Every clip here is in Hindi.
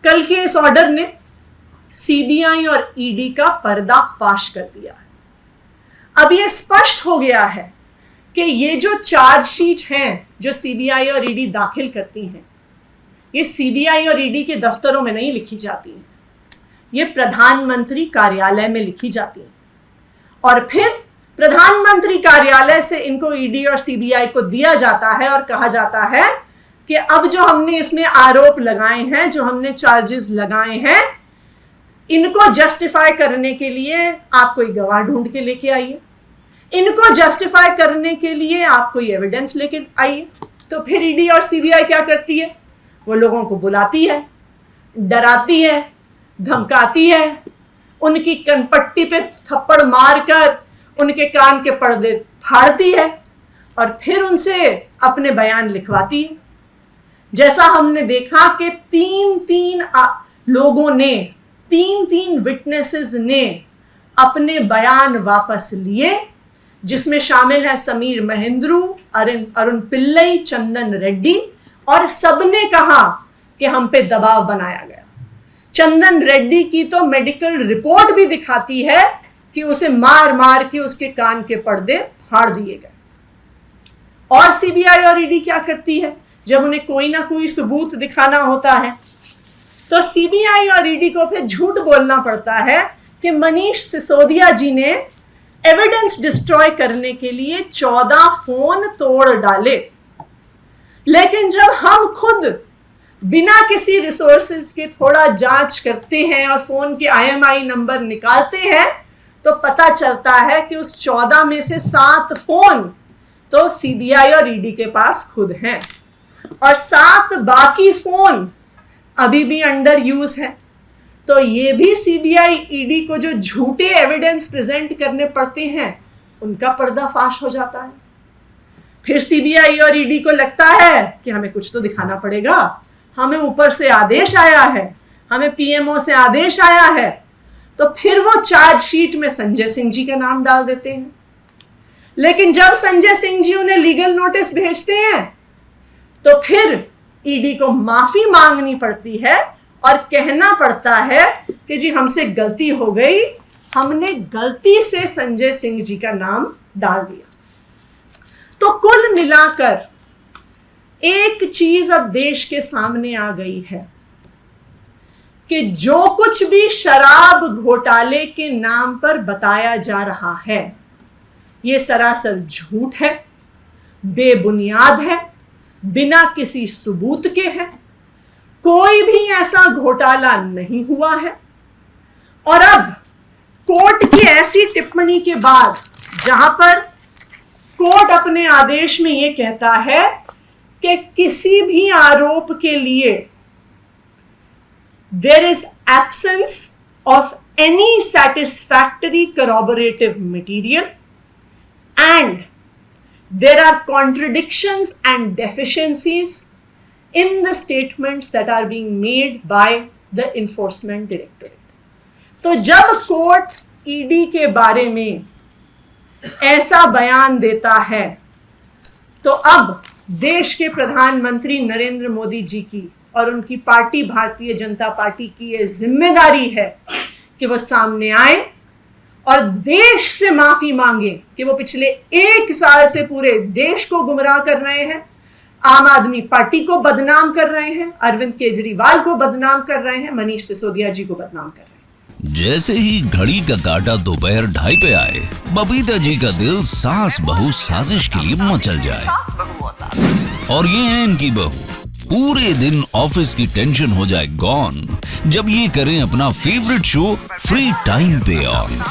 कल के इस ऑर्डर ने सीबीआई और ईडी का पर्दाफाश कर दिया है। अब यह स्पष्ट हो गया है कि ये जो चार्जशीट हैं जो सीबीआई और ईडी दाखिल करती हैं, ये सीबीआई और ईडी के दफ्तरों में नहीं लिखी जाती हैं, ये प्रधानमंत्री कार्यालय में लिखी जाती हैं और फिर प्रधानमंत्री कार्यालय से इनको ईडी और सीबीआई को दिया जाता है और कहा जाता है कि अब जो हमने इसमें आरोप लगाए हैं, जो हमने चार्जेस लगाए हैं, इनको जस्टिफाई करने के लिए आप कोई गवाह ढूंढ के लेके आइए, इनको जस्टिफाई करने के लिए आप कोई एविडेंस लेके आइए। तो फिर ईडी और सीबीआई क्या करती है? वो लोगों को बुलाती है, डराती है, धमकाती है, उनकी कनपट्टी पे थप्पड़ मारकर उनके कान के पर्दे फाड़ती है और फिर उनसे अपने बयान लिखवाती है। जैसा हमने देखा कि तीन लोगों ने, तीन विटनेसेस ने अपने बयान वापस लिए, जिसमें शामिल है समीर महेंद्रू, अरुण पिल्लई, चंदन रेड्डी, और सबने कहा कि हम पे दबाव बनाया गया। चंदन रेड्डी की तो मेडिकल रिपोर्ट भी दिखाती है कि उसे मार मार के उसके कान के पर्दे फाड़ दिए गए। और सीबीआई और ईडी क्या करती है? जब उन्हें कोई ना कोई सबूत दिखाना होता है तो सीबीआई और ईडी को फिर झूठ बोलना पड़ता है कि मनीष सिसोदिया जी ने एविडेंस डिस्ट्रॉय करने के लिए 14 फोन तोड़ डाले। लेकिन जब हम खुद बिना किसी रिसोर्सेज के थोड़ा जांच करते हैं और फोन के IMEI नंबर निकालते हैं तो पता चलता है कि उस 14 में से 7 फोन तो सीबीआई और ईडी के पास खुद हैं और 7 बाकी फोन अभी भी अंडर यूज है। तो ये भी सीबीआई ईडी को जो झूठे एविडेंस प्रेजेंट करने पड़ते हैं उनका पर्दाफाश हो जाता है। फिर सीबीआई और ईडी को लगता है कि हमें कुछ तो दिखाना पड़ेगा, हमें ऊपर से आदेश आया है, हमें पीएमओ से आदेश आया है, तो फिर वो चार्जशीट में संजय सिंह जी का नाम डाल देते हैं। लेकिन जब संजय सिंह जी उन्हें लीगल नोटिस भेजते हैं तो फिर ईडी को माफी मांगनी पड़ती है और कहना पड़ता है कि जी हमसे गलती हो गई, हमने गलती से संजय सिंह जी का नाम डाल दिया। तो कुल मिलाकर एक चीज अब देश के सामने आ गई है कि जो कुछ भी शराब घोटाले के नाम पर बताया जा रहा है ये सरासर झूठ है, बेबुनियाद है, बिना किसी सबूत के है। कोई भी ऐसा घोटाला नहीं हुआ है। और अब कोर्ट की ऐसी टिप्पणी के बाद जहां पर कोर्ट अपने आदेश में यह कहता है कि किसी भी आरोप के लिए there is absence of any satisfactory corroborative material and there are contradictions and deficiencies in the statements that are being made by the enforcement directorate. तो जब कोर्ट ईडी के बारे में ऐसा बयान देता है तो अब देश के प्रधानमंत्री नरेंद्र मोदी जी की और उनकी पार्टी भारतीय जनता पार्टी की ये जिम्मेदारी है कि वो सामने आए और देश से माफी मांगे कि वो पिछले 1 साल से पूरे देश को गुमराह कर रहे हैं, आम आदमी पार्टी को बदनाम कर रहे हैं, अरविंद केजरीवाल को बदनाम कर रहे हैं, मनीष सिसोदिया जी को बदनाम कर रहे हैं। जैसे ही घड़ी का काटा दोपहर 2:30 पे आए, बबीता जी का दिल सास बहू साजिश के लिए मचल जाए। और ये है इनकी बहू, पूरे दिन ऑफिस की टेंशन हो जाए गॉन जब ये करें अपना फेवरेट शो फ्री टाइम पे ऑन।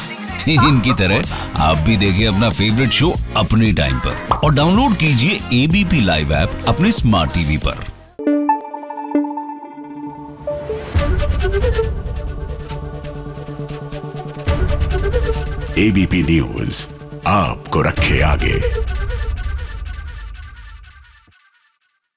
इनकी तरह आप भी देखें अपना फेवरेट शो अपने टाइम पर और डाउनलोड कीजिए एबीपी लाइव ऐप अपने स्मार्ट टीवी पर। एबीपी न्यूज आपको रखे आगे।